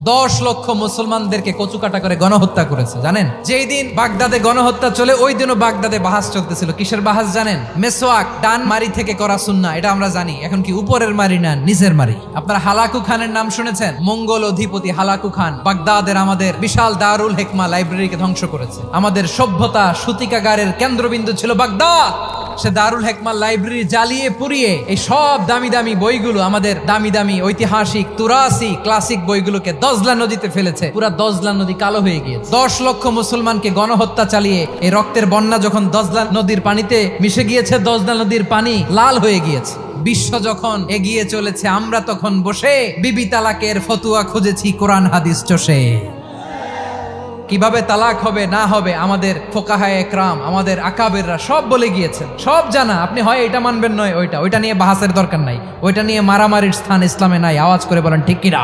10 লক্ষ মুসলমানদেরকে কচুকাটা করে গণহত্যা করেছে জানেন। যেই দিন বাগদাদে গণহত্যা চলে ওই দিনও বাগদাদে বাহাস চলতেছিল। কিসের বাহাস জানেন? মেসওয়াক ডান মারি থেকে করা সুন্নাহ, এটা আমরা জানি। এখন কি উপরের মারি না নিচের মারি? আপনারা হালাকু খানের নাম শুনেছেন? মঙ্গল অধিপতি হালাকু খান বাগদাদের আমাদের বিশাল দারুল হেকমা লাইব্রেরিকে ধ্বংস করেছে। আমাদের সভ্যতা সূতিকাগারের কেন্দ্রবিন্দু ছিল বাগদাদ। সে দারুল হেকমা লাইব্রেরি জ্বালিয়ে পুড়িয়ে এই সব দামি দামি বইগুলো, আমাদের দামি দামি ঐতিহাসিক তুরাসি ক্লাসিক বইগুলোকে দজলা নদীতে ফেলেছে। পুরা দজলা নদী কালো হয়ে গিয়েছে। 10 লক্ষ মুসলমানকে গণহত্যা চালিয়ে এই রক্তের বন্যা যখন দজলা নদীর পানিতে মিশে গিয়েছে, দজলা নদীর পানি লাল হয়ে গিয়েছে। বিশ্ব যখন এগিয়ে চলেছে, আমরা তখন বসে বিবি তালাকের ফতুয়া খুঁজেছি কোরআন হাদিস চষে। কিভাবে তালাক হবে না হবে আমাদের ফোকাহায়ে একরাম, আমাদের আকাবেররা সব বলে গিয়েছেন, সব জানা। আপনি হয় এটা মানবেন নয় ওইটা নিয়ে বাহাসের দরকার নাই, ওইটা নিয়ে মারামারির স্থান ইসলামে নাই। আওয়াজ করে বলেন ঠিক কিনা?